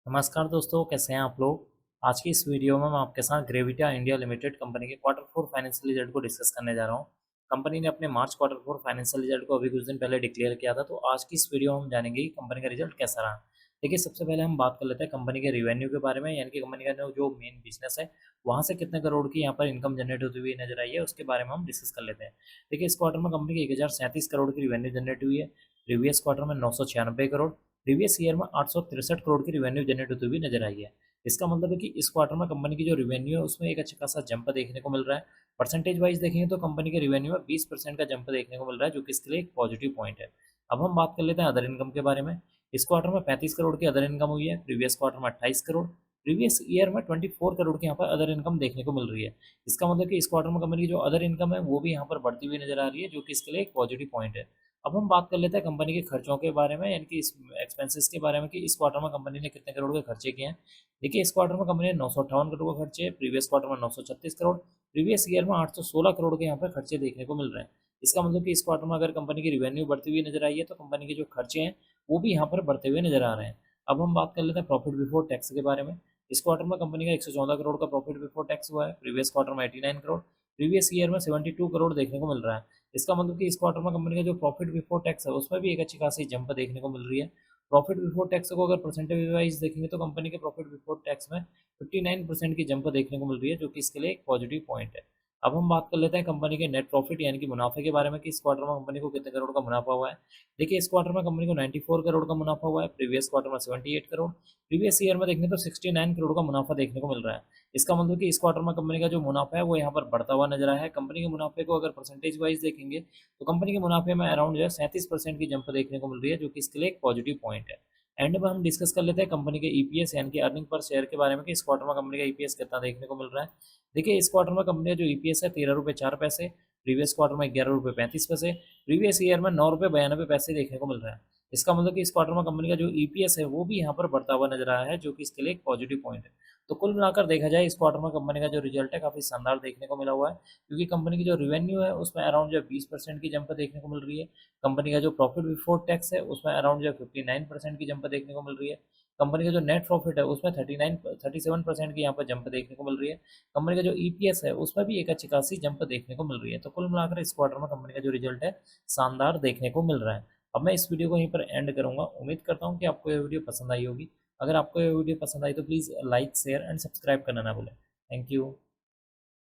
नमस्कार दोस्तों, कैसे हैं आप लोग। आज की इस वीडियो में मैं आपके साथ ग्रेविटा इंडिया लिमिटेड कंपनी के क्वार्टर फोर फाइनेंशियल रिजल्ट को डिस्कस करने जा रहा हूं। कंपनी ने अपने मार्च क्वार्टर फोर फाइनेंशियल रिजल्ट को अभी कुछ दिन पहले डिक्लेयर किया था, तो आज की इस वीडियो में हम जानेंगे कि कंपनी का रिजल्ट कैसा रहा। देखिए, सबसे पहले हम बात कर लेते हैं कंपनी के रिवेन्यू के बारे में, यानी कि कंपनी का जो मेन बिजनेस है वहाँ से कितने करोड़ की यहाँ पर इनकम जनरेट होती हुई नजर आई है, उसके बारे में हम डिस्कस कर लेते हैं। देखिए, इस क्वार्टर में कंपनी की 1037 करोड़ की रिवेन्यू जनरेट हुई है। प्रीवियस क्वार्टर में 996 करोड़, प्रीवियस ईयर में 863 करोड़ की रिवेन्यू जनरेट होती हुई नजर आई है। इसका मतलब है कि इस क्वार्टर में कंपनी की जो रिवेन्यू है उसमें एक अच्छा खासा जंप देखने को मिल रहा है। परसेंटेज वाइज देखेंगे तो कंपनी के रिवेन्यू में 20% का जंप देखने को मिल रहा है, जो कि इसके लिए एक पॉजिटिव पॉइंट है। अब हम बात कर लेते हैं अदर इनकम के बारे में। इस क्वार्टर में 35 करोड़ की अदर इनकम हुई है, प्रीवियस क्वार्टर में 28 करोड़, प्रीवियस ईयर में 24 करोड़ की यहाँ पर अदर इनकम देखने को मिल रही है। इसका मतलब कि इस क्वार्टर में कंपनी की जो अदर इनकम है वो भी यहाँ पर बढ़ती हुई नजर आ रही है, जो कि इसके लिए एक पॉजिटिव पॉइंट है। अब हम बात कर लेते हैं कंपनी के खर्चों के बारे में, यानी कि इस एक्सपेंसेस के बारे में कि इस क्वार्टर में कंपनी ने कितने करोड़ के खर्चे किए हैं। देखिए, इस क्वार्टर में कंपनी ने 958 करोड़ का खर्चे, प्रीवियस क्वार्टर में 936 करोड़, प्रीवियस ईयर में 816 करोड़ के यहाँ पर खर्चे देखने को मिल रहे हैं। इसका मतलब कि इस क्वार्टर में अगर कंपनी की रिवेन्यू बढ़ती हुई नजर आई है तो कंपनी के जो खर्चे हैं वो भी यहाँ पर बढ़ते हुए नजर आ रहे हैं। अब हम बात कर लेते हैं प्रॉफिट बिफोर टैक्स के बारे में। इस क्वार्टर में कंपनी का 114 करोड़ का प्रॉफिट बिफोर टैक्स हुआ है, प्रीवियस क्वार्टर में 89 करोड़, प्रीवियस ईयर में 72 करोड़ देखने को मिल रहा है। इसका मतलब कि इस क्वार्टर में कंपनी का जो प्रॉफिट बिफोर टैक्स है उसमें भी एक अच्छी खासी जंप देखने को मिल रही है। प्रॉफिट बिफोर टैक्स को अगर परसेंटेज वाइज देखेंगे तो कंपनी के प्रॉफिट बिफोर टैक्स में 59% की जंप देखने को मिल रही है, जो कि इसके लिए एक पॉजिटिव पॉइंट है। अब हम बात कर लेते हैं कंपनी के नेट प्रॉफिट यानी कि मुनाफे के बारे में कि इस क्वार्टर में कंपनी को कितने करोड़ का मुनाफा हुआ है। देखिए, इस क्वार्टर में कंपनी को 94 करोड़ का मुनाफा हुआ है, प्रीवियस क्वार्टर में 78 करोड़, प्रीवियस ईयर में देखेंगे तो 69 करोड़ का मुनाफा देखने को मिल रहा है। इसका मतलब कि इस क्वार्टर में कंपनी का जो मुनाफा है वो यहाँ पर बढ़ता हुआ नजर आया है। कंपनी के मुनाफे को अगर परसेंटेज वाइज देखेंगे तो कंपनी के मुनाफे में अराउंड जो है 37% की जंप देखने को मिल रही है, जो कि इसके लिए एक पॉजिटिव पॉइंट है। एंड में हम डिस्कस कर लेते हैं कंपनी के ईपीएस यानी कि अर्निंग पर शेयर के बारे में कि इस क्वार्टर में कंपनी का ईपीएस कितना देखने को मिल रहा है। देखिए, इस क्वार्टर में कंपनी का जो ईपीएस है 13 रुपये 4 पैसे, प्रीवियस क्वार्टर में 11 रुपये 35 पैसे, प्रीवियस ईयर में 9 रुपये 92 पैसे देखने को मिल रहा है। इसका मतलब कि इस क्वार्टर में कंपनी का जो ईपीएस है वो भी यहाँ पर बढ़ता हुआ नजर आया है, जो कि इसके लिए एक पॉजिटिव पॉइंट है। तो कुल मिलाकर देखा जाए इस क्वार्टर में कंपनी का जो रिजल्ट है काफी शानदार देखने को मिला हुआ है, क्योंकि कंपनी की जो रिवेन्यू है उसमें अराउंड जो 20% की जंप देखने को मिल रही है। कंपनी का जो प्रॉफिट बिफोर टैक्स है उसमें अराउंड जो 59% की जंप देखने को मिल रही है। कंपनी का जो नेट प्रॉफिट है उसमें 37% की यहाँ पर जंप देखने को मिल रही है। कंपनी का जो ईपीएस है उसमें भी एक अच्छी खासी जंप देखने को मिल रही है। तो कुल मिलाकर इस क्वार्टर में कंपनी का जो रिजल्ट है शानदार देखने को मिल रहा है। अब मैं इस वीडियो को यहीं पर एंड करूंगा। उम्मीद करता हूँ कि आपको ये वीडियो पसंद आई होगी। अगर आपको ये वीडियो पसंद आई तो please like share and subscribe करना ना भूलें। Thank you.